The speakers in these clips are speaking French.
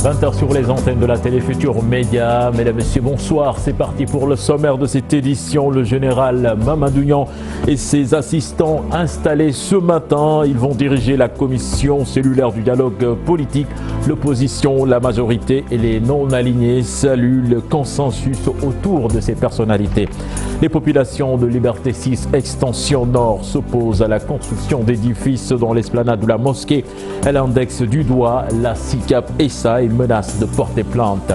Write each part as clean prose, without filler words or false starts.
20h sur les antennes de la télé Futur Média. Mesdames et messieurs, bonsoir. C'est parti pour le sommaire de cette édition. Le général Mamadou Niang et ses assistants installés ce matin. Ils vont diriger la commission cellulaire du dialogue politique. L'opposition, la majorité et les non-alignés saluent le consensus autour de ces personnalités. Les populations de Liberté 6 Extension Nord s'opposent à la construction d'édifices dans l'esplanade de la mosquée. Elle indexe du doigt la SICAP et ça et menace de porter plainte.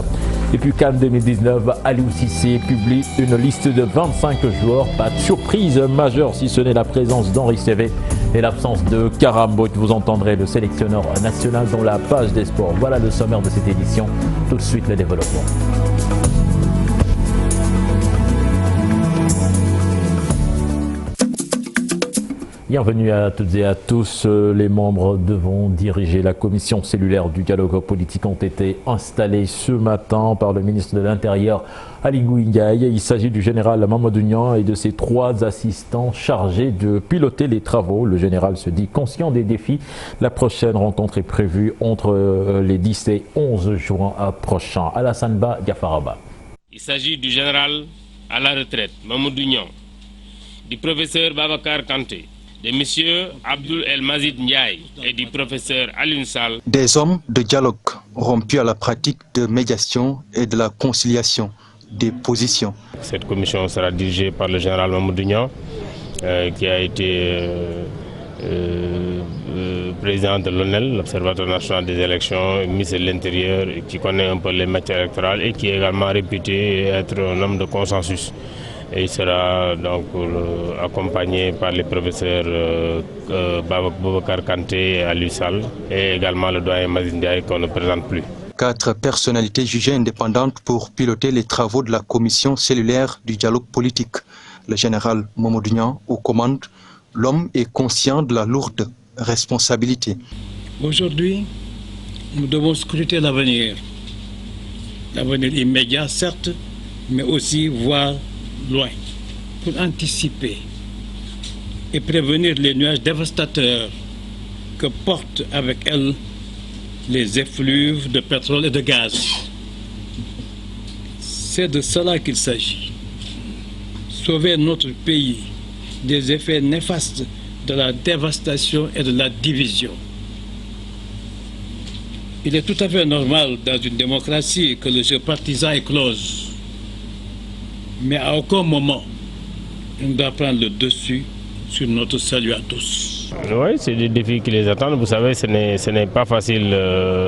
Et puis CAN 2019, Aliou Cissé publie une liste de 25 joueurs. Pas de surprise majeure si ce n'est la présence d'Henri Saivet et l'absence de Karambot. Vous entendrez le sélectionneur national dans la page des sports. Voilà le sommaire de cette édition. Tout de suite le développement. Bienvenue à toutes et à tous. Les membres devant diriger la commission cellulaire du dialogue politique ont été installés ce matin par le ministre de l'Intérieur, Aly Ngouille Ndiaye. Il s'agit du général Mamadou Niang et de ses 3 assistants chargés de piloter les travaux. Le général se dit conscient des défis. La prochaine rencontre est prévue entre les 10 et 11 juin prochains. Alassane Ba, Gafaraba. Il s'agit du général à la retraite, Mamadou Niang, du professeur Babacar Kanté, de M. Abdoul El Mazid Ndiaye et du professeur Alioune Sall. Des hommes de dialogue rompus à la pratique de médiation et de la conciliation des positions. Cette commission sera dirigée par le général Mamadou Niang, qui a été président de l'ONEL, l'Observatoire national des élections, ministre de l'Intérieur, qui connaît un peu les matières électorales et qui est également réputé être un homme de consensus. Et il sera donc accompagné par les professeurs Babacar Kanté et Alioune Sall et également le doyen Mazid Ndiaye qu'on ne présente plus. 4 personnalités jugées indépendantes pour piloter les travaux de la commission cellulaire du dialogue politique. Le général Mamadou Niang aux commandes, l'homme est conscient de la lourde responsabilité. Aujourd'hui, nous devons scruter l'avenir. L'avenir immédiat, certes, mais aussi voir loin, pour anticiper et prévenir les nuages dévastateurs que portent avec elles les effluves de pétrole et de gaz. C'est de cela qu'il s'agit. Sauver notre pays des effets néfastes de la dévastation et de la division. Il est tout à fait normal dans une démocratie que le jeu partisan éclose. Mais à aucun moment, on doit prendre le dessus sur notre salut à tous. Oui, c'est des défis qui les attendent. Vous savez, ce n'est pas facile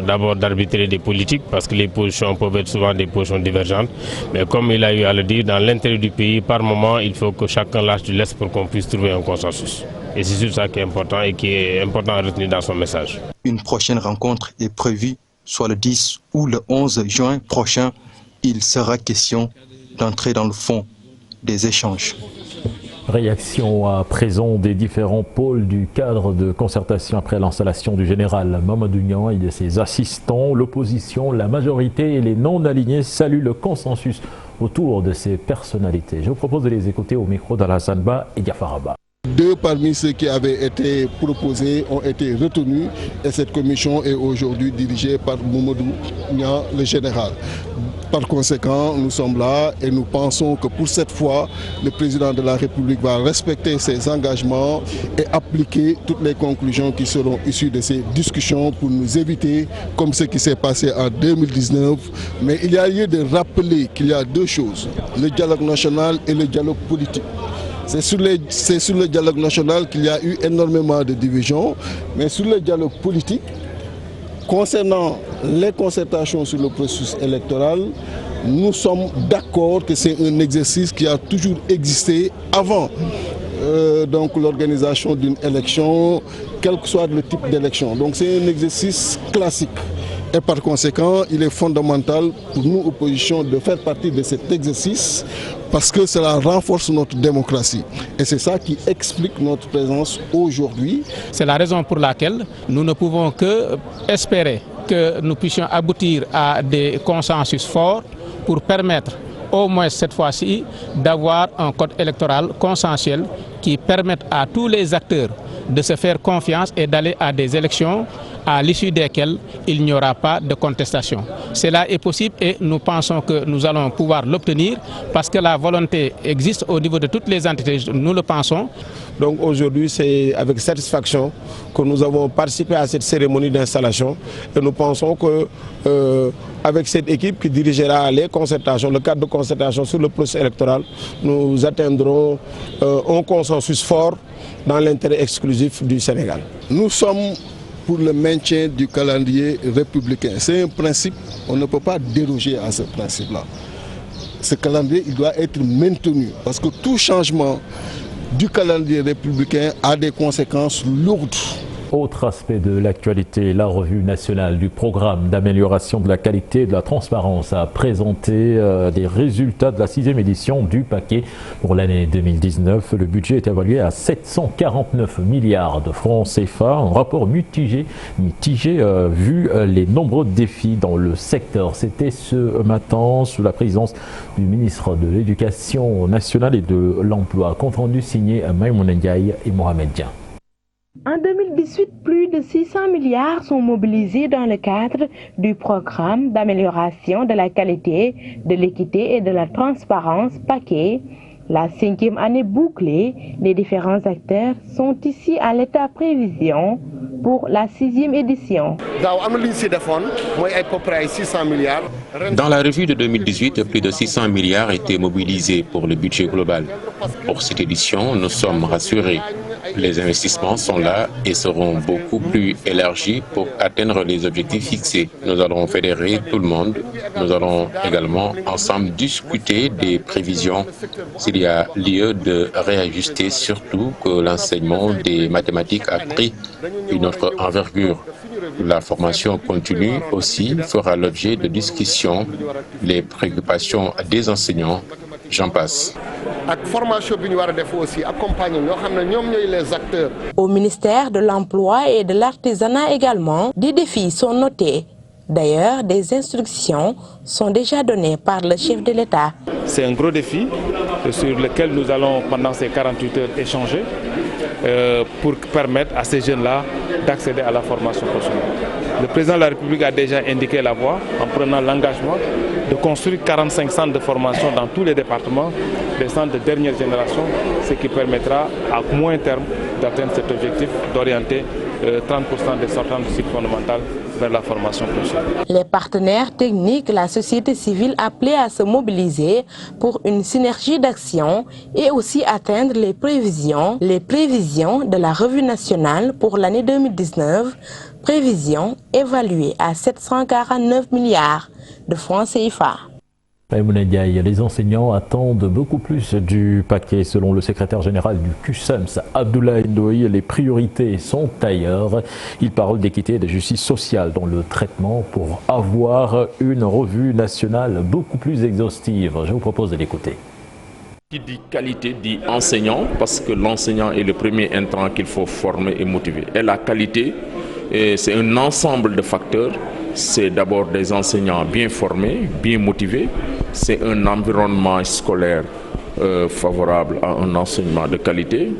d'abord d'arbitrer des politiques parce que les positions peuvent être souvent des positions divergentes. Mais comme il a eu à le dire, dans l'intérêt du pays, par moment, il faut que chacun lâche du lest pour qu'on puisse trouver un consensus. Et c'est sur ça qui est important et qui est important à retenir dans son message. Une prochaine rencontre est prévue, soit le 10 ou le 11 juin prochain. Il sera question d'entrer dans le fond des échanges. Réaction à présent des différents pôles du cadre de concertation après l'installation du général Mamadou Niang et de ses assistants. L'opposition, la majorité et les non-alignés saluent le consensus autour de ces personnalités. Je vous propose de les écouter au micro d'Alassane Ba et Gafaraba. 2 parmi ceux qui avaient été proposés ont été retenus et cette commission est aujourd'hui dirigée par Mamadou Niang, le général. Par conséquent, nous sommes là et nous pensons que pour cette fois, le président de la République va respecter ses engagements et appliquer toutes les conclusions qui seront issues de ces discussions pour nous éviter, comme ce qui s'est passé en 2019. Mais il y a lieu de rappeler qu'il y a 2 choses, le dialogue national et le dialogue politique. C'est sur le dialogue national qu'il y a eu énormément de divisions, mais sur le dialogue politique, concernant les concertations sur le processus électoral, nous sommes d'accord que c'est un exercice qui a toujours existé avant donc l'organisation d'une élection, quel que soit le type d'élection. Donc c'est un exercice classique. Et par conséquent, il est fondamental pour nous, opposition, de faire partie de cet exercice parce que cela renforce notre démocratie. Et c'est ça qui explique notre présence aujourd'hui. C'est la raison pour laquelle nous ne pouvons que espérer que nous puissions aboutir à des consensus forts pour permettre au moins cette fois-ci d'avoir un code électoral consensuel qui permette à tous les acteurs de se faire confiance et d'aller à des élections à l'issue desquelles il n'y aura pas de contestation. Cela est possible et nous pensons que nous allons pouvoir l'obtenir parce que la volonté existe au niveau de toutes les entités, nous le pensons. Donc aujourd'hui, c'est avec satisfaction que nous avons participé à cette cérémonie d'installation et nous pensons que avec cette équipe qui dirigera les concertations, le cadre de concertation sur le processus électoral, nous atteindrons un consensus fort dans l'intérêt exclusif du Sénégal. Nous sommes pour le maintien du calendrier républicain. C'est un principe, on ne peut pas déroger à ce principe-là. Ce calendrier, il doit être maintenu parce que tout changement du calendrier républicain a des conséquences lourdes. Autre aspect de l'actualité, la revue nationale du programme d'amélioration de la qualité et de la transparence a présenté des résultats de la 6e édition du paquet pour l'année 2019. Le budget est évalué à 749 milliards de francs CFA. Un rapport mitigé vu les nombreux défis dans le secteur. C'était ce matin sous la présidence du ministre de l'Éducation nationale et de l'Emploi. Compte rendu signé Maïmouna Ndiaye et Mohamed Dian. En 2018, plus de 600 milliards sont mobilisés dans le cadre du programme d'amélioration de la qualité, de l'équité et de la transparence paquet. La 5e année bouclée, les différents acteurs sont ici à l'état prévision pour la 6e édition. Dans la revue de 2018, plus de 600 milliards étaient mobilisés pour le budget global. Pour cette édition, nous sommes rassurés. Les investissements sont là et seront beaucoup plus élargis pour atteindre les objectifs fixés. Nous allons fédérer tout le monde. Nous allons également ensemble discuter des prévisions s'il y a lieu de réajuster, surtout que l'enseignement des mathématiques a pris une autre envergure. La formation continue aussi fera l'objet de discussions, les préoccupations des enseignants, j'en passe. Au ministère de l'Emploi et de l'Artisanat également, des défis sont notés. D'ailleurs, des instructions sont déjà données par le chef de l'État. C'est un gros défi sur lequel nous allons pendant ces 48 heures échanger pour permettre à ces jeunes-là d'accéder à la formation professionnelle. Le président de la République a déjà indiqué la voie en prenant l'engagement de construire 45 centres de formation dans tous les départements, des centres de dernière génération, ce qui permettra à moyen terme d'atteindre cet objectif d'orienter 30% des sortants du cycle fondamental vers la formation professionnelle. Les partenaires techniques, la société civile appelée à se mobiliser pour une synergie d'action et aussi atteindre les prévisions de la revue nationale pour l'année 2019, prévisions évaluées à 749 milliards de francs CFA. Les enseignants attendent beaucoup plus du paquet. Selon le secrétaire général du CUSEMS, Abdoulaye Ndoye, les priorités sont ailleurs. Il parle d'équité et de justice sociale dans le traitement pour avoir une revue nationale beaucoup plus exhaustive. Je vous propose de l'écouter. Qui dit qualité dit enseignant, parce que l'enseignant est le premier intrant qu'il faut former et motiver. Et la qualité, c'est un ensemble de facteurs. C'est d'abord des enseignants bien formés, bien motivés. C'est un environnement scolaire favorable à un enseignement de qualité.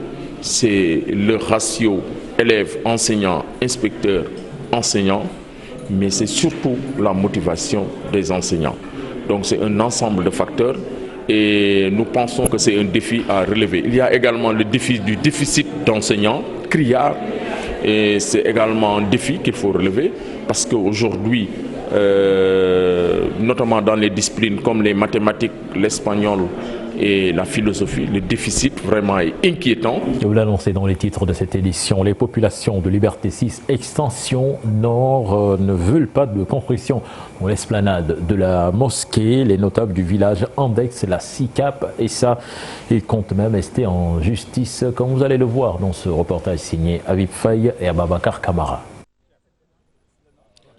C'est le ratio élèves-enseignants, inspecteurs-enseignants. Mais c'est surtout la motivation des enseignants. Donc c'est un ensemble de facteurs. Et nous pensons que c'est un défi à relever. Il y a également le défi du déficit d'enseignants, criard. Et c'est également un défi qu'il faut relever parce qu'aujourd'hui, notamment dans les disciplines comme les mathématiques, l'espagnol et la philosophie, le déficit vraiment est inquiétant. Vous l'annoncez dans les titres de cette édition, les populations de Liberté 6 Extension Nord ne veulent pas de construction dans l'esplanade de la mosquée. Les notables du village indexent la SICAP et ça, ils comptent même rester en justice, comme vous allez le voir dans ce reportage signé Habib Faye et Ababakar Kamara.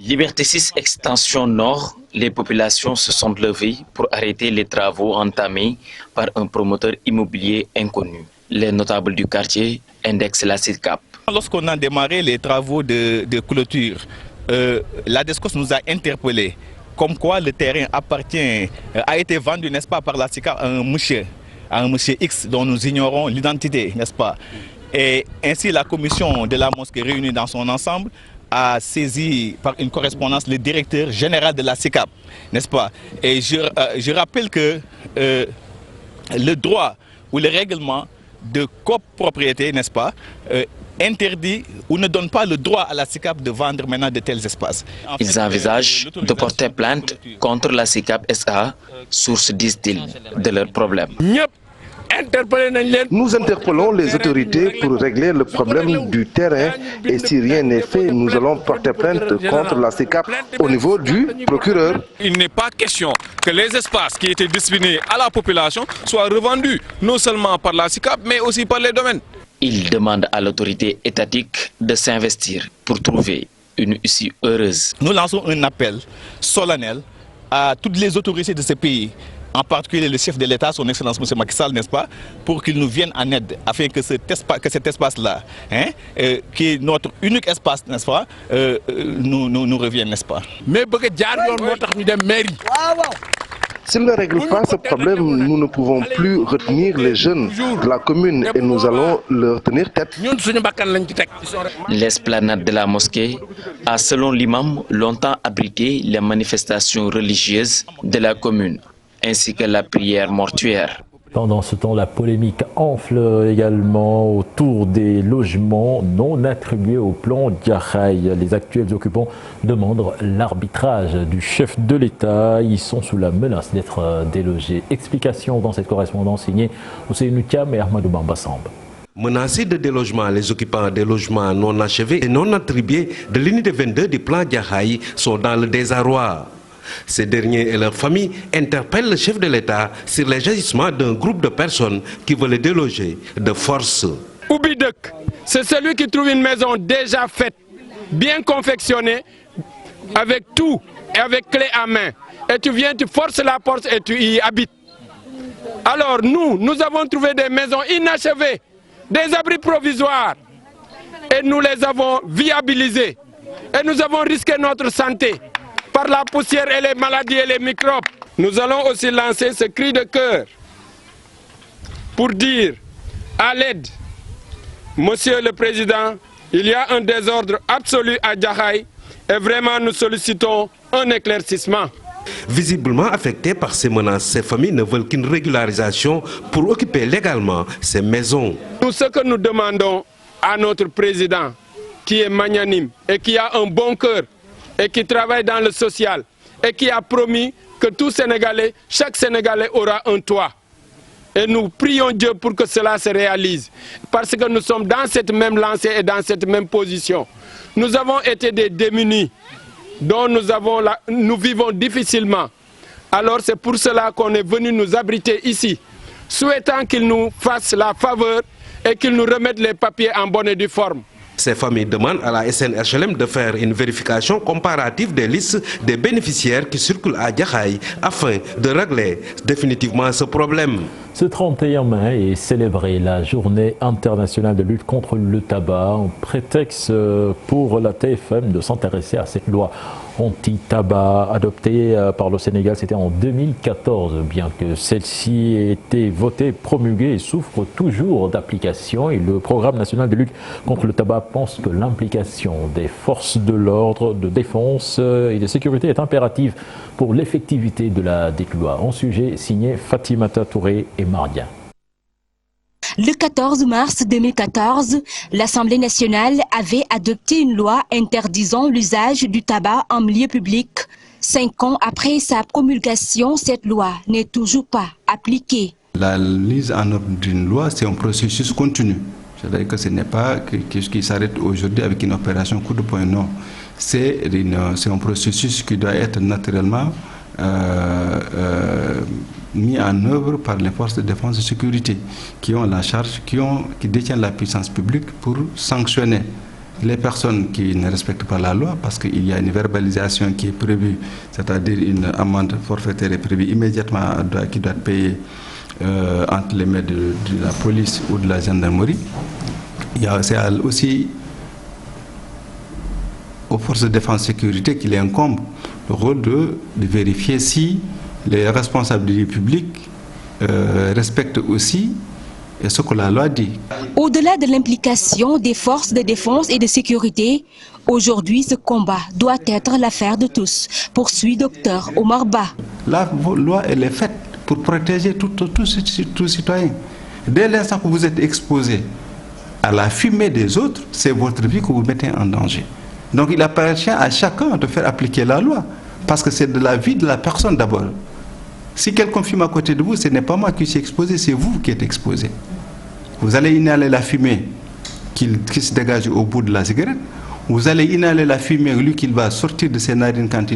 Liberté 6 Extension Nord, les populations se sont levées pour arrêter les travaux entamés par un promoteur immobilier inconnu. Les notables du quartier indexent la SICAP. Lorsqu'on a démarré les travaux de clôture, la DESCOS nous a interpellés, comme quoi le terrain a été vendu, n'est-ce pas, par la SICAP à un monsieur X dont nous ignorons l'identité, n'est-ce pas. Et ainsi la commission de la mosquée réunie dans son ensemble a saisi par une correspondance le directeur général de la SICAP, n'est-ce pas? Et je rappelle que le droit ou le règlement de copropriété, n'est-ce pas, interdit ou ne donne pas le droit à la SICAP de vendre maintenant de tels espaces. Ils envisagent de porter plainte contre la SICAP SA, source, disent-ils, de leurs problèmes. Nous interpellons les autorités pour régler le problème du terrain et si rien n'est fait, nous allons porter plainte contre la SICAP au niveau du procureur. Il n'est pas question que les espaces qui étaient destinés à la population soient revendus non seulement par la SICAP mais aussi par les domaines. Il demande à l'autorité étatique de s'investir pour trouver une issue heureuse. Nous lançons un appel solennel à toutes les autorités de ce pays, en particulier le chef de l'État, son Excellence M. Macky Sall, n'est-ce pas, pour qu'il nous vienne en aide, afin que cet espace-là, qui est notre unique espace, n'est-ce pas, nous revienne, n'est-ce pas. S'ils ne règlent pas ce problème, nous ne pouvons plus retenir les jeunes de la commune et nous allons leur tenir tête. L'esplanade de la mosquée a, selon l'imam, longtemps abrité les manifestations religieuses de la commune, ainsi que la prière mortuaire. Pendant ce temps, la polémique enfle également autour des logements non attribués au plan Jaxaay. Les actuels occupants demandent l'arbitrage du chef de l'État. Ils sont sous la menace d'être délogés. Explication dans cette correspondance signée Ousseynou Thiam et Ahmadou Bamba Samb. Menacés de délogement, les occupants des logements non achevés et non attribués de l'unité 22 du plan Jaxaay sont dans le désarroi. Ces derniers et leurs familles interpellent le chef de l'État sur les agissements d'un groupe de personnes qui veulent les déloger de force. Oubidek, c'est celui qui trouve une maison déjà faite, bien confectionnée, avec tout et avec clé à main. Et tu viens, tu forces la porte et tu y habites. Alors nous avons trouvé des maisons inachevées, des abris provisoires. Et nous les avons viabilisés. Et nous avons risqué notre santé par la poussière et les maladies et les microbes. Nous allons aussi lancer ce cri de cœur pour dire à l'aide, Monsieur le Président, il y a un désordre absolu à Jaxaay et vraiment nous sollicitons un éclaircissement. Visiblement affectés par ces menaces, ces familles ne veulent qu'une régularisation pour occuper légalement ces maisons. Tout ce que nous demandons à notre Président, qui est magnanime et qui a un bon cœur, et qui travaille dans le social et qui a promis que tout Sénégalais, chaque Sénégalais aura un toit. Et nous prions Dieu pour que cela se réalise. Parce que nous sommes dans cette même lancée et dans cette même position. Nous avons été des démunis dont nous vivons difficilement. Alors c'est pour cela qu'on est venu nous abriter ici, souhaitant qu'il nous fasse la faveur et qu'il nous remette les papiers en bonne et due forme. Ces familles demandent à la SNHLM de faire une vérification comparative des listes des bénéficiaires qui circulent à Jaxaay afin de régler définitivement ce problème. Ce 31 mai est célébrée la journée internationale de lutte contre le tabac, un prétexte pour la TFM de s'intéresser à cette loi anti-tabac adoptée par le Sénégal. C'était en 2014, bien que celle-ci ait été votée, promulguée et souffre toujours d'application. Et le programme national de lutte contre le tabac pense que l'implication des forces de l'ordre, de défense et de sécurité est impérative pour l'effectivité de la dite loi. En sujet signé Fatimata Touré et Mardia. Le 14 mars 2014, l'Assemblée nationale avait adopté une loi interdisant l'usage du tabac en milieu public. 5 ans après sa promulgation, cette loi n'est toujours pas appliquée. La mise en œuvre d'une loi, c'est un processus continu. C'est-à-dire que ce n'est pas quelque chose qui s'arrête aujourd'hui avec une opération coup de poing, non. C'est un processus qui doit être naturellement mis en œuvre par les forces de défense et de sécurité qui ont la charge, qui détiennent la puissance publique pour sanctionner les personnes qui ne respectent pas la loi, parce qu'il y a une verbalisation qui est prévue, c'est-à-dire une amende forfaitaire est prévue immédiatement qui doit être payée entre les mains de la police ou de la gendarmerie. C'est aussi aux forces de défense et de sécurité qu'il incombe le rôle de vérifier si les responsables du public respectent aussi et ce que la loi dit. Au-delà de l'implication des forces de défense et de sécurité, aujourd'hui ce combat doit être l'affaire de tous, poursuit Dr Omar Ba. La loi, elle est faite pour protéger tout citoyen. Dès l'instant que vous êtes exposé à la fumée des autres, c'est votre vie que vous mettez en danger. Donc il appartient à chacun de faire appliquer la loi, parce que c'est de la vie de la personne d'abord. Si quelqu'un fume à côté de vous, ce n'est pas moi qui suis exposé, c'est vous qui êtes exposé. Vous allez inhaler la fumée qui se dégage au bout de la cigarette. Vous allez inhaler la fumée, lui, qu'il va sortir de ses narines quand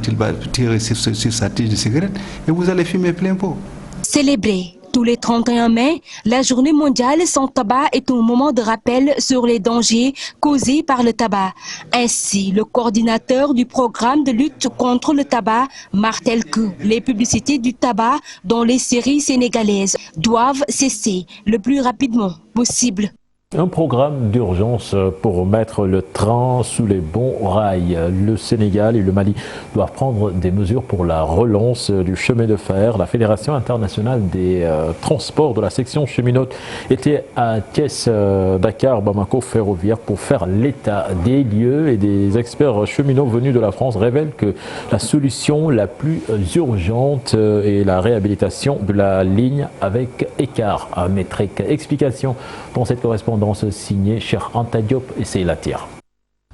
il va tirer sur sa tige de cigarette. Et vous allez fumer plein pot. Célébrer tous les 31 mai, la journée mondiale sans tabac est un moment de rappel sur les dangers causés par le tabac. Ainsi, le coordinateur du programme de lutte contre le tabac martèle que les publicités du tabac dans les séries sénégalaises doivent cesser le plus rapidement possible. Un programme d'urgence pour mettre le train sous les bons rails. Le Sénégal et le Mali doivent prendre des mesures pour la relance du chemin de fer. La Fédération internationale des transports de la section cheminote était à Thiès, Dakar, Bamako ferroviaire pour faire l'état des lieux, et des experts cheminots venus de la France révèlent que la solution la plus urgente est la réhabilitation de la ligne avec écart à métrique. Explication dans cette correspondance signée Cheikh Anta Diop et Seyla Tire.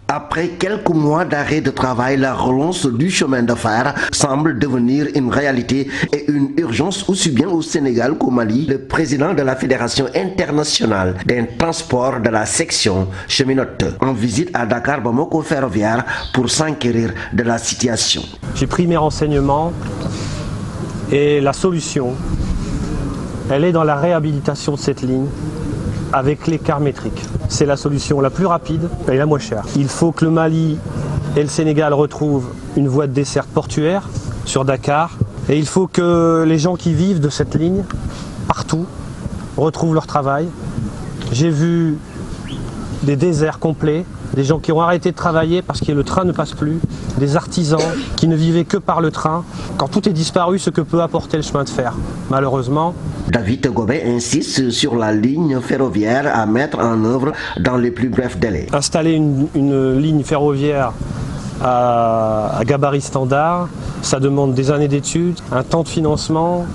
Après quelques mois d'arrêt de travail, la relance du chemin de fer semble devenir une réalité et une urgence aussi bien au Sénégal qu'au Mali. Le président de la Fédération internationale des transports de la section cheminote en visite à Dakar Bamako ferroviaire pour s'enquérir de la situation. J'ai pris mes renseignements et la solution, elle est dans la réhabilitation de cette ligne avec l'écart métrique. C'est la solution la plus rapide et la moins chère. Il faut que le Mali et le Sénégal retrouvent une voie de desserte portuaire sur Dakar, et il faut que les gens qui vivent de cette ligne, partout, retrouvent leur travail. J'ai vu des déserts complets, des gens qui ont arrêté de travailler parce que le train ne passe plus, des artisans qui ne vivaient que par le train. Quand tout est disparu, ce que peut apporter le chemin de fer, malheureusement. David Gobet insiste sur la ligne ferroviaire à mettre en œuvre dans les plus brefs délais. Installer une ligne ferroviaire à gabarit standard, ça demande des années d'études, un temps de financement,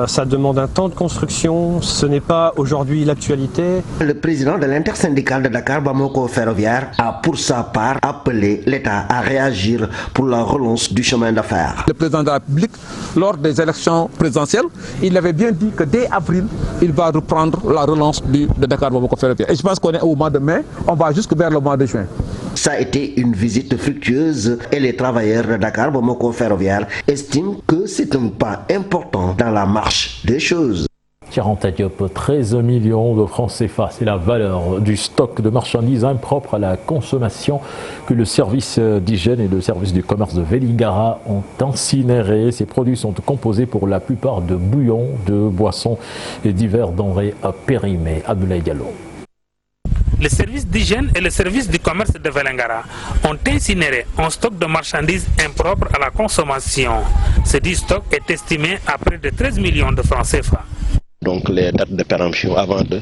ça demande un temps de construction, ce n'est pas aujourd'hui l'actualité. Le président de l'intersyndicale de Dakar Bamako ferroviaire a pour sa part appelé l'État à réagir pour la relance du chemin de fer. Le président de la République, lors des élections présidentielles, il avait bien dit que dès avril, il va reprendre la relance de Dakar Bamako ferroviaire. Et je pense qu'on est au mois de mai, on va jusque vers le mois de juin. Ça a été une visite fructueuse et les travailleurs de Dakar Bamako ferroviaire estiment que c'est un pas important dans la marche des choses. 13 millions de francs CFA, c'est la valeur du stock de marchandises impropres à la consommation que le service d'hygiène et le service du commerce de Vélingara ont incinéré. Ces produits sont composés pour la plupart de bouillons, de boissons et divers denrées périmées. Abdoulaye Diallo. Le service d'hygiène et le service du commerce de Vélingara ont incinéré un stock de marchandises impropres à la consommation. Ce dit stock est estimé à près de 13 millions de francs CFA. Donc les dates de péremption avant de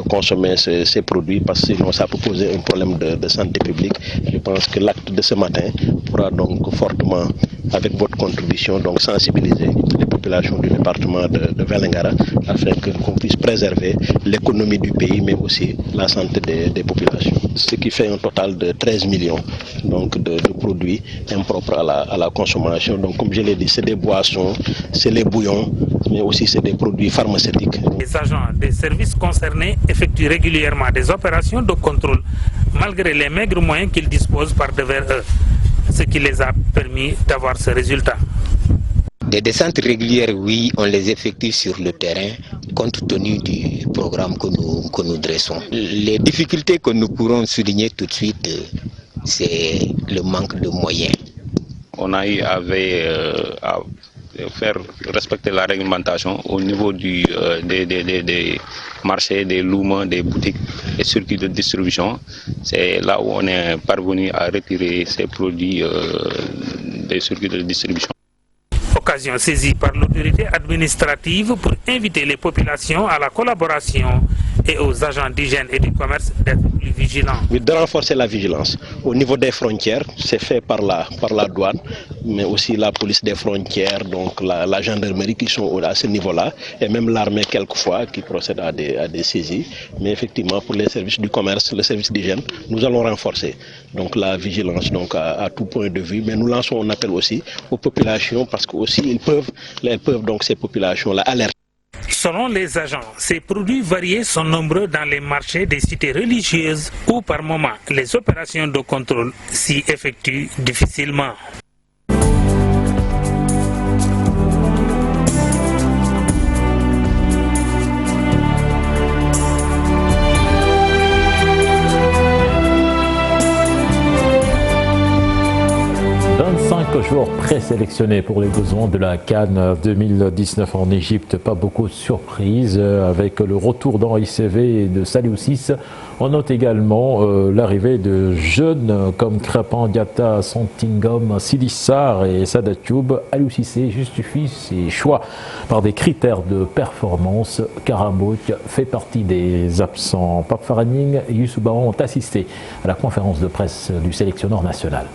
consommer ces produits, parce que sinon ça peut poser un problème de santé publique. Je pense que l'acte de ce matin pourra donc fortement, avec votre contribution, donc sensibiliser les populations du département de Vélingara afin qu'on puisse préserver l'économie du pays, mais aussi la santé des populations. Ce qui fait un total de 13 millions donc, de produits impropres à la consommation. Donc comme je l'ai dit, c'est des boissons, c'est les bouillons, mais aussi c'est des produits pharmaceutiques. Les agents des services concernés effectuent régulièrement des opérations de contrôle malgré les maigres moyens qu'ils disposent par devers eux, ce qui les a permis d'avoir ce résultat. Des descentes régulières, oui, on les effectue sur le terrain compte tenu du programme que nous dressons. Les difficultés que nous pourrons souligner tout de suite, c'est le manque de moyens. On a eu à faire respecter la réglementation au niveau des marchés, des louments, des boutiques et circuits de distribution. C'est là où on est parvenu à retirer ces produits des circuits de distribution. occasion saisie par l'autorité administrative pour inviter les populations à la collaboration et aux agents d'hygiène et du commerce d'être plus vigilants. De renforcer la vigilance au niveau des frontières, c'est fait par la douane, mais aussi la police des frontières, donc la gendarmerie qui sont à ce niveau-là, et même l'armée quelquefois qui procède à des saisies. Mais effectivement, pour les services du commerce, le service d'hygiène, nous allons renforcer donc la vigilance donc à tout point de vue. Mais nous lançons un appel aussi aux populations parce que aussi elles peuvent donc ces populations-là alerter. Selon les agents, ces produits variés sont nombreux dans les marchés des cités religieuses où par moment les opérations de contrôle s'y effectuent difficilement. Joueurs présélectionnés pour les besoins de la CAN 2019 en Égypte. Pas beaucoup de surprises avec le retour d'Henri Saivet et de Saliou Ciss. On note également l'arrivée de jeunes comme Crépin Diatta, Santingom, Sidi Sarr et Sadat Youb. Aliou Cissé justifie ses choix par des critères de performance. Karambouch fait partie des absents. Pape Faraning et Youssou Baron ont assisté à la conférence de presse du sélectionneur national.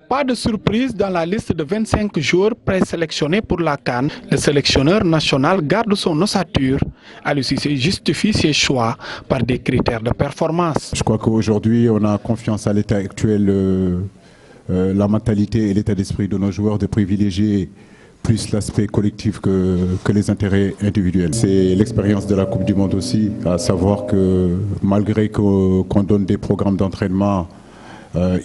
Pas de surprise dans la liste de 25 joueurs présélectionnés pour la CAN. Le sélectionneur national garde son ossature. Aliou Cissé justifie ses choix par des critères de performance. Je crois qu'aujourd'hui, on a confiance à l'état actuel, la mentalité et l'état d'esprit de nos joueurs de privilégier plus l'aspect collectif que les intérêts individuels. C'est l'expérience de la Coupe du Monde aussi, à savoir que malgré qu'on donne des programmes d'entraînement,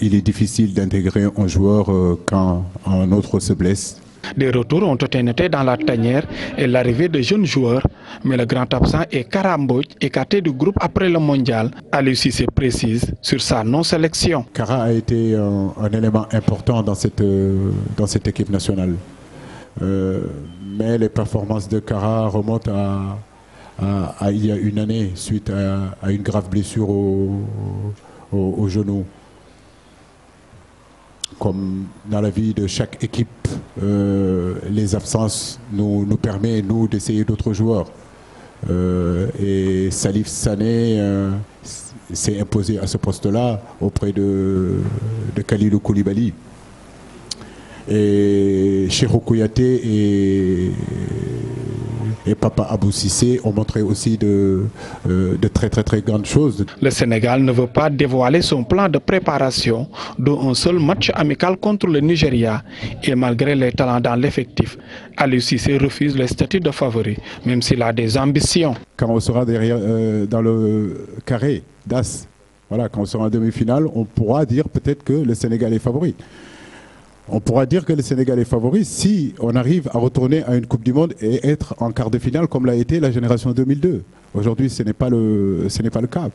il est difficile d'intégrer un joueur quand un autre se blesse. Des retours ont été notés dans la tanière et l'arrivée de jeunes joueurs, mais le grand absent est Karambouch, écarté du groupe après le mondial. Aliou Cissé précise sur sa non-sélection. Kara a été un élément important dans cette équipe nationale. Mais les performances de Kara remontent à il y a une année suite à une grave blessure au genou. Comme dans la vie de chaque équipe, les absences nous permettent, nous, d'essayer d'autres joueurs. Et Salif Sané s'est imposé à ce poste-là auprès de Kalidou Koulibaly. Et Cheikhou Kouyaté et Papa Abou Cissé ont montré aussi de très grandes choses. Le Sénégal ne veut pas dévoiler son plan de préparation, dont un seul match amical contre le Nigeria. Et malgré les talents dans l'effectif, Aliou Cissé refuse le statut de favori, même s'il a des ambitions. Quand on sera derrière, dans le carré d'As, voilà, quand on sera en demi-finale, on pourra dire peut-être que le Sénégal est favori. On pourra dire que le Sénégal est favori si on arrive à retourner à une Coupe du Monde et être en quart de finale comme l'a été la génération 2002. Aujourd'hui, ce n'est pas le cas.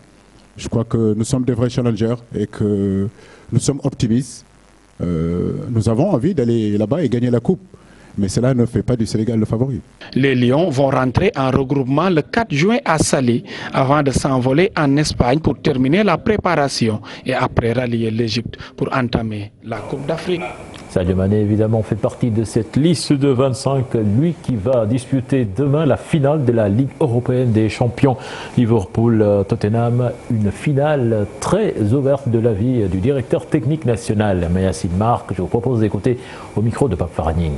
Je crois que nous sommes des vrais challengers et que nous sommes optimistes. Nous avons envie d'aller là-bas et gagner la Coupe. Mais cela ne fait pas du Sénégal le favori. Les Lions vont rentrer en regroupement le 4 juin à Salé avant de s'envoler en Espagne pour terminer la préparation et après rallier l'Égypte pour entamer la Coupe d'Afrique. Sadio Mané évidemment fait partie de cette liste de 25, lui qui va disputer demain la finale de la Ligue européenne des champions Liverpool-Tottenham, une finale très ouverte de l'avis du directeur technique national Mayacine Marc. Je vous propose d'écouter au micro de Pape Faraning.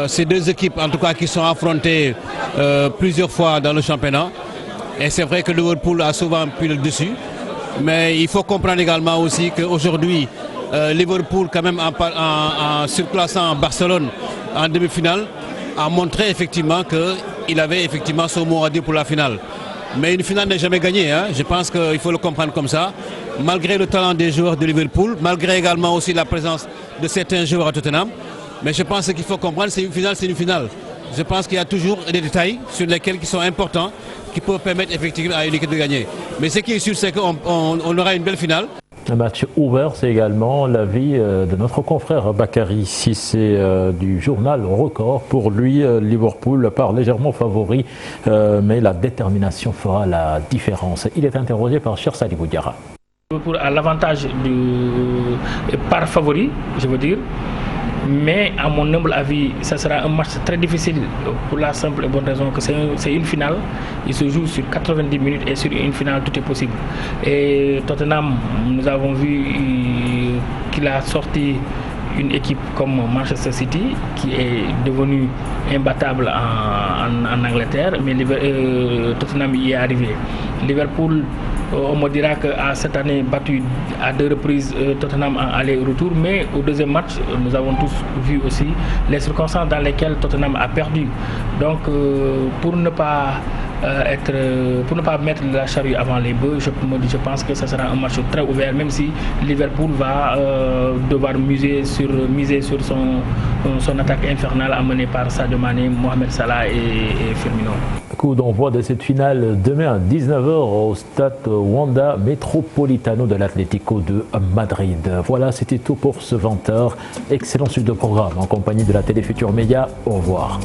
Ces deux équipes en tout cas qui sont affrontées plusieurs fois dans le championnat et c'est vrai que Liverpool a souvent pris le dessus, mais il faut comprendre également aussi qu'aujourd'hui Liverpool quand même en surclassant Barcelone en demi-finale a montré effectivement qu'il avait effectivement son mot à dire pour la finale. Mais une finale n'est jamais gagnée, hein. Je pense qu'il faut le comprendre comme ça. Malgré le talent des joueurs de Liverpool, malgré également aussi la présence de certains joueurs à Tottenham. Mais je pense qu'il faut comprendre, c'est une finale, c'est une finale. Je pense qu'il y a toujours des détails sur lesquels qui sont importants, qui peuvent permettre effectivement à une équipe de gagner. Mais ce qui est sûr, c'est qu'on aura une belle finale. Un match ouvert, c'est également l'avis de notre confrère Bakary Cissé du journal Record. Pour lui, Liverpool part légèrement favori, mais la détermination fera la différence. Il est interrogé par Cher Salibou Diarra. Liverpool a l'avantage du par favori, je veux dire. Mais à mon humble avis, ça sera un match très difficile pour la simple et bonne raison que c'est une finale. Il se joue sur 90 minutes et sur une finale, tout est possible. Et Tottenham, nous avons vu qu'il a sorti une équipe comme Manchester City qui est devenue imbattable en Angleterre, mais Tottenham y est arrivé. Liverpool, on me dira qu'à cette année battu à 2 reprises Tottenham en aller-retour, mais au deuxième match, nous avons tous vu aussi les circonstances dans lesquelles Tottenham a perdu. Donc pour ne pas mettre la charrue avant les bœufs, je pense que ce sera un match très ouvert, même si Liverpool va devoir miser sur son attaque infernale amenée par Sadio Mané, Mohamed Salah et Firmino. Coup d'envoi de cette finale demain à 19h au stade Wanda Metropolitano de l'Atlético de Madrid. Voilà, c'était tout pour ce 20h. Excellent suite de programme en compagnie de la Télé Futurs Médias. Au revoir.